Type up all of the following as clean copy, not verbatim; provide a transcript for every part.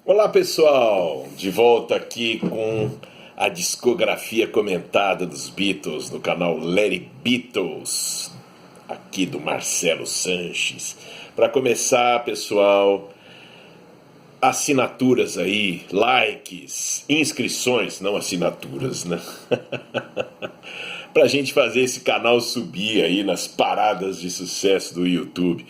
Olá pessoal, de volta aqui com a discografia comentada dos Beatles no canal Larry Beatles, aqui do Marcelo Sanches. Para começar, pessoal, assinaturas aí, likes, inscrições, não assinaturas, né? Pra gente fazer esse canal subir aí nas paradas de sucesso do YouTube.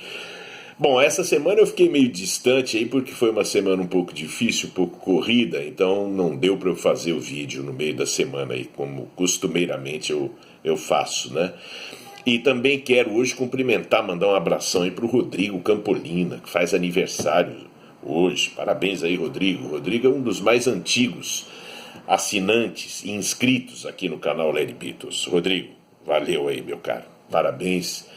Bom, essa semana eu fiquei meio distante aí porque foi uma semana um pouco difícil, um pouco corrida, então não deu para eu fazer o vídeo no meio da semana aí, como costumeiramente eu faço, né? E também quero hoje cumprimentar, mandar um abração aí pro Rodrigo Campolina, que faz aniversário hoje. Parabéns aí, Rodrigo. O Rodrigo é um dos mais antigos assinantes e inscritos aqui no canal Larry Beatles. Rodrigo, valeu aí, meu caro. Parabéns.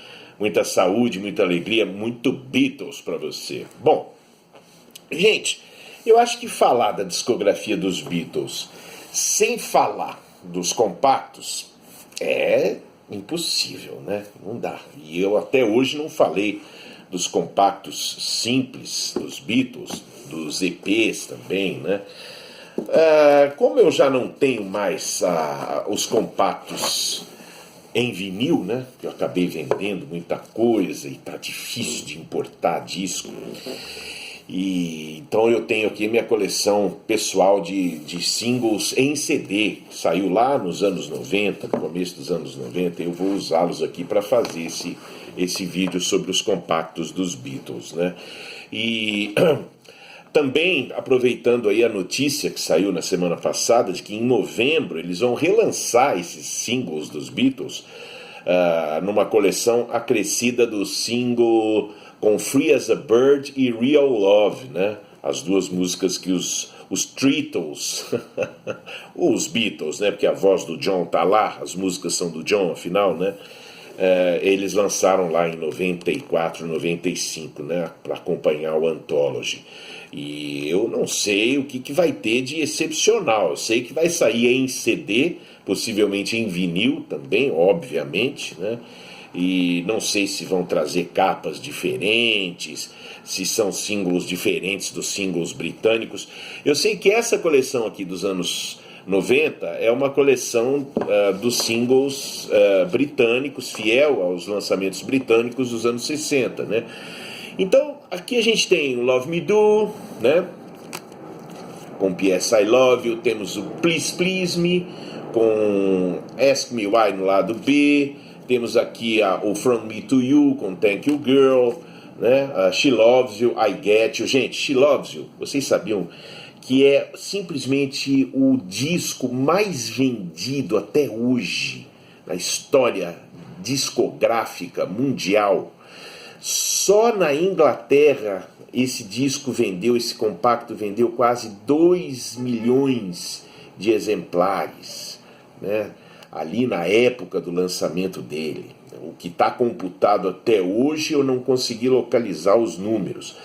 Muita saúde, muita alegria, muito Beatles para você. Bom, gente, eu acho que falar da discografia dos Beatles sem falar dos compactos é impossível, né? Não dá. E eu até hoje não falei dos compactos simples dos Beatles, dos EPs também, né? Como eu já não tenho mais os compactos em vinil, né? Eu acabei vendendo muita coisa e tá difícil de importar disco. E então eu tenho aqui minha coleção pessoal de singles em CD. Saiu lá nos anos 90, no começo dos anos 90. Eu vou usá-los aqui para fazer esse vídeo sobre os compactos dos Beatles, né? E também aproveitando aí a notícia que saiu na semana passada de que em novembro eles vão relançar esses singles dos Beatles numa coleção acrescida do single com Free as a Bird e Real Love, né? As duas músicas que os Treatles, os Beatles, né? Porque a voz do John tá lá, as músicas são do John, afinal, né? Eles lançaram lá em 94, 95, né? Para acompanhar o Anthology. E eu não sei o que vai ter de excepcional. Eu sei que vai sair em CD, possivelmente em vinil também, obviamente, né? E não sei se vão trazer capas diferentes, se são singles diferentes dos singles britânicos. Eu sei que essa coleção aqui dos anos 90 é uma coleção dos singles britânicos, fiel aos lançamentos britânicos dos anos 60, né? Então, aqui a gente tem o Love Me Do, né? Com P.S. I Love You, temos o Please Please Me, com Ask Me Why no lado B, temos aqui o From Me to You, com Thank You Girl, né? She Loves You, I Get You. Gente, She Loves You, vocês sabiam que é simplesmente o disco mais vendido até hoje na história discográfica mundial? Só na Inglaterra esse disco vendeu, esse compacto vendeu quase 2 milhões de exemplares, né? Ali na época do lançamento dele. O que está computado até hoje eu não consegui localizar os números,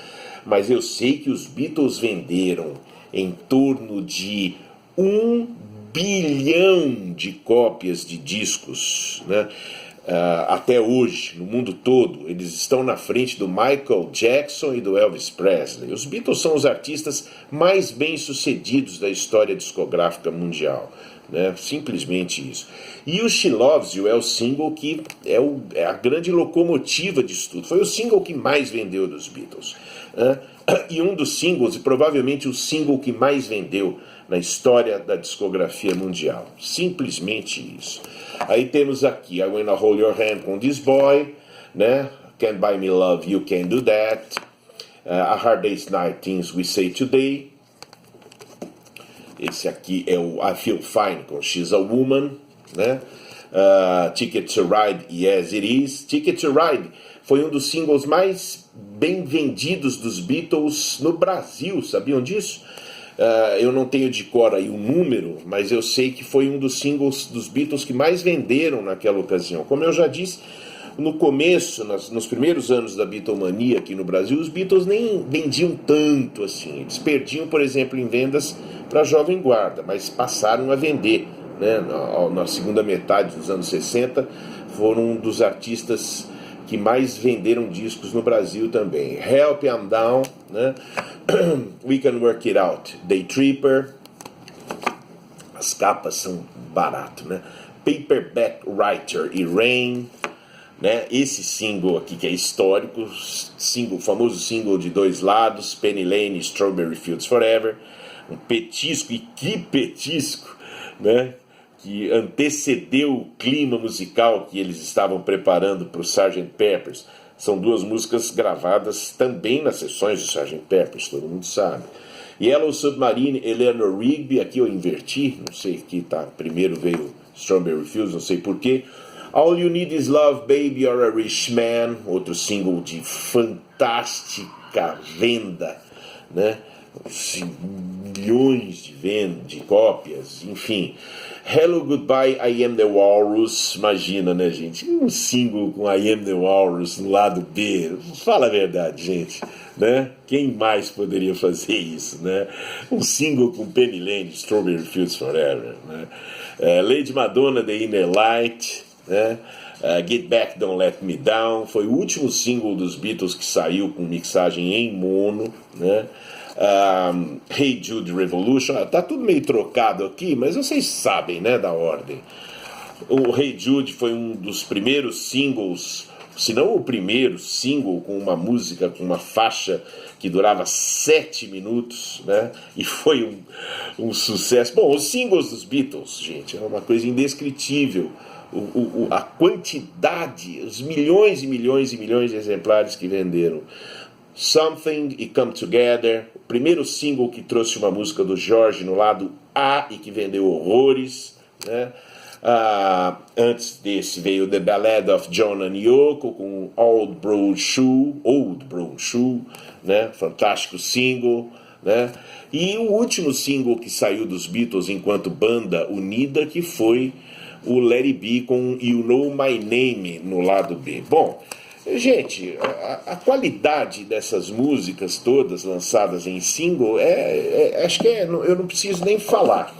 mas eu sei que os Beatles venderam em torno de 1 bilhão de cópias de discos, né? Até hoje, no mundo todo. Eles estão na frente do Michael Jackson e do Elvis Presley. Os Beatles são os artistas mais bem-sucedidos da história discográfica mundial, né? Simplesmente isso. E o She Loves You é o single que é a grande locomotiva disso tudo. Foi o single que mais vendeu dos Beatles, né? E um dos singles, e provavelmente o single que mais vendeu na história da discografia mundial. Simplesmente isso. Aí temos aqui I Wanna Hold Your Hand com This Boy, né? Can't Buy Me Love, You Can Do That, A Hard Day's Night, Things We Say Today. Esse aqui é o I Feel Fine com She's a Woman, né? Ticket to Ride, Yes It Is. Ticket to Ride foi um dos singles mais bem vendidos dos Beatles no Brasil, sabiam disso? Eu não tenho de cor aí o número, mas eu sei que foi um dos singles dos Beatles que mais venderam naquela ocasião. Como eu já disse, no começo, nos primeiros anos da Beatlemania aqui no Brasil, os Beatles nem vendiam tanto assim. Eles perdiam, por exemplo, em vendas para a Jovem Guarda, mas passaram a vender, né? Na segunda metade dos anos 60, foram um dos artistas que mais venderam discos no Brasil também. Help I'm Down, né? We Can Work It Out, Day Tripper, as capas são barato, né? Paperback Writer e Rain, né? Esse single aqui que é histórico, famoso single de 2 lados, Penny Lane, Strawberry Fields Forever, um petisco, e que petisco, né? Que antecedeu o clima musical que eles estavam preparando para o Sgt. Pepper's. São 2 músicas gravadas também nas sessões do Sgt. Pepper's, todo mundo sabe. Yellow Submarine, Eleanor Rigby, aqui eu inverti, não sei, aqui tá, primeiro veio Strawberry Fields, não sei porquê. All You Need Is Love, Baby, You're a Rich Man, outro single de fantástica venda, né? Milhões de cópias, enfim. Hello Goodbye, I Am the Walrus, imagina, né, gente? Um single com I Am the Walrus no lado B, fala a verdade, gente, né? Quem mais poderia fazer isso, né? Um single com Penny Lane, Strawberry Fields Forever, né? Lady Madonna, The Inner Light, né? Get Back, Don't Let Me Down, foi o último single dos Beatles que saiu com mixagem em mono, né? Hey Jude Revolution, tá tudo meio trocado aqui, mas vocês sabem, né, da ordem. O Hey Jude foi um dos primeiros singles, se não o primeiro single com uma música, com uma faixa que durava 7 minutos, né, e foi um sucesso. Bom, os singles dos Beatles, gente, é uma coisa indescritível. A quantidade, os milhões e milhões e milhões de exemplares que venderam. Something e Come Together, o primeiro single que trouxe uma música do George no lado A e que vendeu horrores, né? Antes desse veio The Ballad of John and Yoko com Old Brown Shoe, né? Fantástico single, né? E o último single que saiu dos Beatles enquanto banda unida, que foi o Let It Be com You Know My Name no lado B. Bom, gente, a qualidade dessas músicas todas lançadas em single acho que eu não preciso nem falar.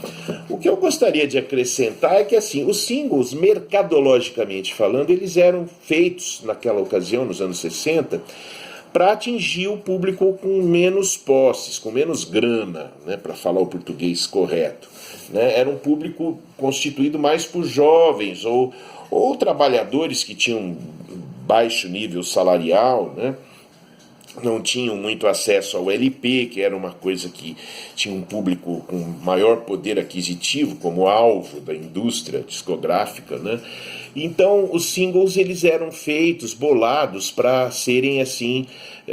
O que eu gostaria de acrescentar é que, assim, os singles, mercadologicamente falando, eles eram feitos naquela ocasião, nos anos 60, para atingir o público com menos posses, com menos grana, né, para falar o português correto, né? Era um público constituído mais por jovens ou trabalhadores que tinham baixo nível salarial, né? Não tinham muito acesso ao LP, que era uma coisa que tinha um público com maior poder aquisitivo como alvo da indústria discográfica, né? Então os singles eles eram feitos, bolados para serem assim,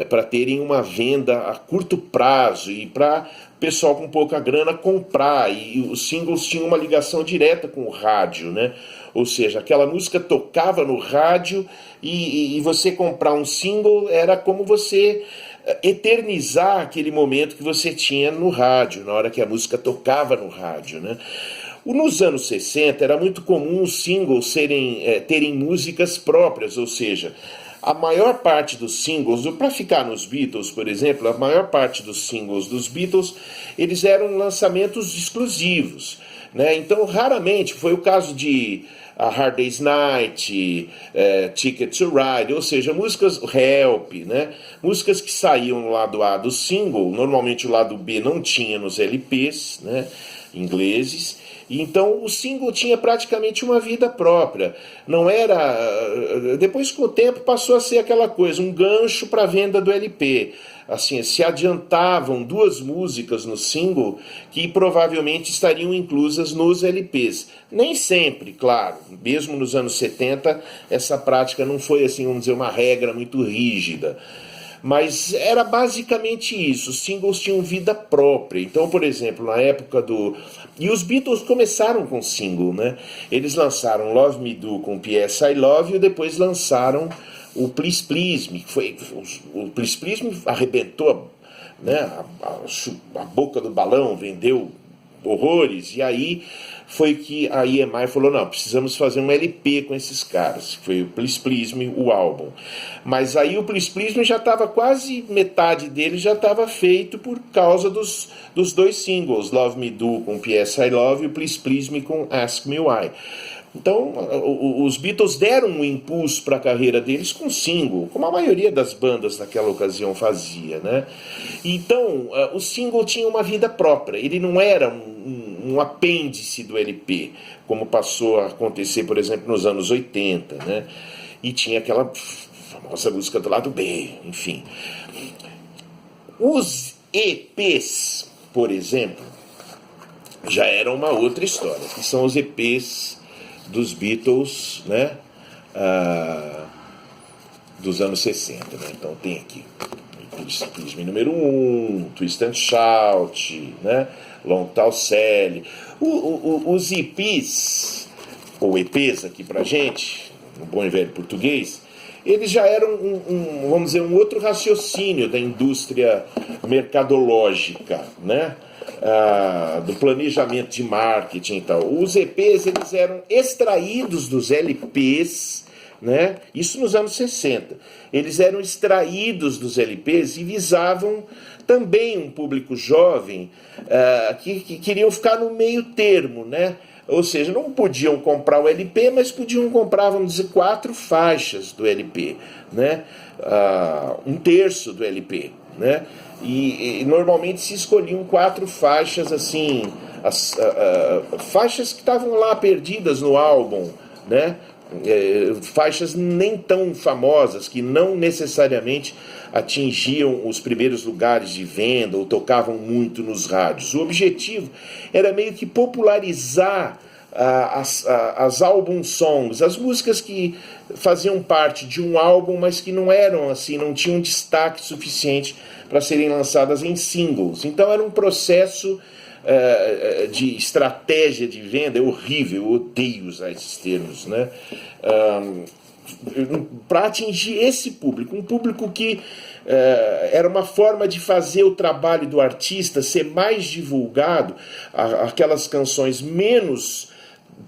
para terem uma venda a curto prazo e para pessoal com pouca grana comprar, e os singles tinham uma ligação direta com o rádio, né? Ou seja, aquela música tocava no rádio e você comprar um single era como você eternizar aquele momento que você tinha no rádio, na hora que a música tocava no rádio, né? Nos anos 60 era muito comum os singles terem músicas próprias, ou seja, a maior parte dos singles, para ficar nos Beatles, por exemplo, a maior parte dos singles dos Beatles, eles eram lançamentos exclusivos, né? Então, raramente, foi o caso de A Hard Day's Night, Ticket to Ride, ou seja, músicas Help, né? Músicas que saíam no lado A do single, normalmente o lado B não tinha nos LPs, né, ingleses. Então o single tinha praticamente uma vida própria. Não era. Depois, com o tempo, passou a ser aquela coisa, um gancho para a venda do LP. Assim, se adiantavam 2 músicas no single que provavelmente estariam inclusas nos LPs. Nem sempre, claro. Mesmo nos anos 70, essa prática não foi, assim, vamos dizer, uma regra muito rígida. Mas era basicamente isso, os singles tinham vida própria. Então, por exemplo, na época do... E os Beatles começaram com single, né? Eles lançaram Love Me Do com P.S. I Love You, e depois lançaram o Please Please Me, que foi... O Please Please Me arrebentou, né? A boca do balão, vendeu horrores, e aí foi que a EMI falou, não, precisamos fazer um LP com esses caras, foi o Please Please Me, o álbum. Mas aí o Please Please Me já estava quase, metade dele já estava feito por causa dos 2 singles, Love Me Do com P.S. I Love e o Please Please Me com Ask Me Why. Então, os Beatles deram um impulso para a carreira deles com single, como a maioria das bandas naquela ocasião fazia, né? Então, o single tinha uma vida própria, ele não era um apêndice do LP, como passou a acontecer, por exemplo, nos anos 80, né? E tinha aquela famosa música do lado B, enfim. Os EPs, por exemplo, já eram uma outra história, que são os EPs dos Beatles, né? Dos anos 60, né? Então tem aqui Please Me número 1, Twist and Shout, né? Long Tall Sally. Os EPs, ou EPs aqui pra gente, no bom e velho português, eles já eram vamos dizer, um outro raciocínio da indústria mercadológica, né? Do planejamento de marketing e tal. Os EPs, eles eram extraídos dos LPs, né? Isso nos anos 60. Eles eram extraídos dos LPs e visavam também um público jovem que queriam ficar no meio termo, né? Ou seja, não podiam comprar o LP, mas podiam comprar, vamos dizer, 4 faixas do LP, né? Um terço do LP, né? E normalmente se escolhiam 4 faixas, assim, faixas que estavam lá perdidas no álbum, né? Faixas nem tão famosas, que não necessariamente atingiam os primeiros lugares de venda ou tocavam muito nos rádios. O objetivo era meio que popularizar as album songs, as músicas que faziam parte de um álbum, mas que não eram assim, não tinham destaque suficiente para serem lançadas em singles. Então era um processo de estratégia de venda, é horrível, eu odeio usar esses termos, né? Para atingir esse público, um público que era uma forma de fazer o trabalho do artista ser mais divulgado, aquelas canções menos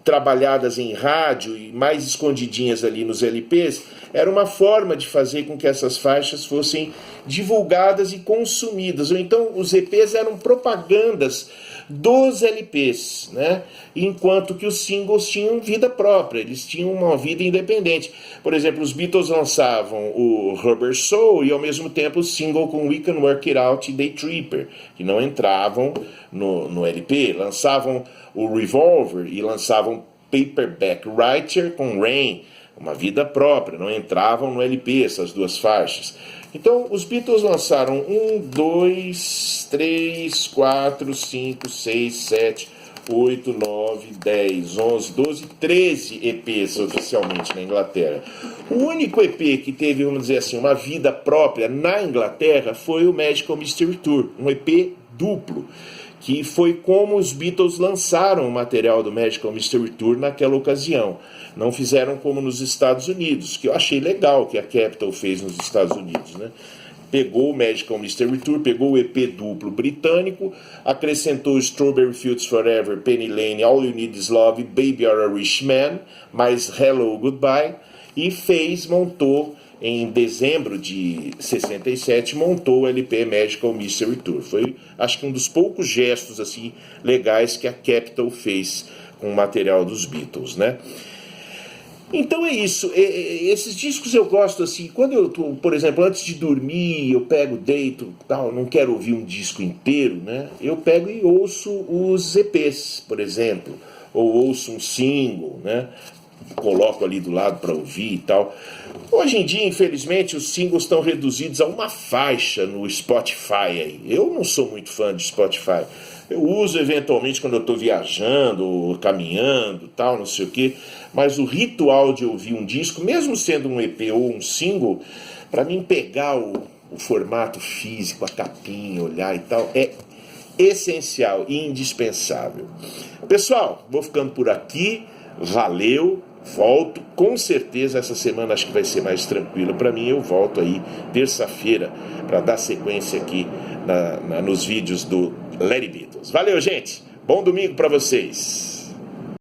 trabalhadas em rádio e mais escondidinhas ali nos LPs, era uma forma de fazer com que essas faixas fossem divulgadas e consumidas. Ou então os EPs eram propagandas dos LPs, né? Enquanto que os singles tinham vida própria, eles tinham uma vida independente. Por exemplo, os Beatles lançavam o Rubber Soul e ao mesmo tempo o single com We Can Work It Out e Day Tripper, que não entravam no LP, lançavam o Revolver e lançavam Paperback Writer com Rain, uma vida própria, não entravam no LP essas 2 faixas. Então, os Beatles lançaram 1, 2, 3, 4, 5, 6, 7, 8, 9, 10, 11, 12, 13 EPs oficialmente na Inglaterra. O único EP que teve, vamos dizer assim, uma vida própria na Inglaterra foi o Magical Mystery Tour, um EP duplo, que foi como os Beatles lançaram o material do Magical Mystery Tour naquela ocasião. Não fizeram como nos Estados Unidos, que eu achei legal que a Capitol fez nos Estados Unidos, né? Pegou o Magical Mystery Tour, pegou o EP duplo britânico, acrescentou Strawberry Fields Forever, Penny Lane, All You Need Is Love, Baby You're a Rich Man, mais Hello Goodbye, e montou em dezembro de 67, montou o LP Magical Mystery Tour. Foi, acho que um dos poucos gestos assim legais que a Capitol fez com o material dos Beatles, né? Então é isso, esses discos eu gosto assim, quando eu tô, por exemplo, antes de dormir, eu pego, deito, tal, não quero ouvir um disco inteiro, né? Eu pego e ouço os EPs, por exemplo, ou ouço um single, né? Coloco ali do lado para ouvir e tal. Hoje em dia, infelizmente, os singles estão reduzidos a uma faixa no Spotify aí. Eu não sou muito fã de Spotify. Eu uso eventualmente quando eu estou viajando, ou caminhando, tal, não sei o quê. Mas o ritual de ouvir um disco, mesmo sendo um EP ou um single, para mim pegar o formato físico, a capinha, olhar e tal, é essencial e indispensável. Pessoal, vou ficando por aqui. Valeu. Volto, com certeza essa semana acho que vai ser mais tranquila para mim. Eu volto aí terça-feira para dar sequência aqui nos vídeos do Larry Beatles. Valeu, gente. Bom domingo para vocês.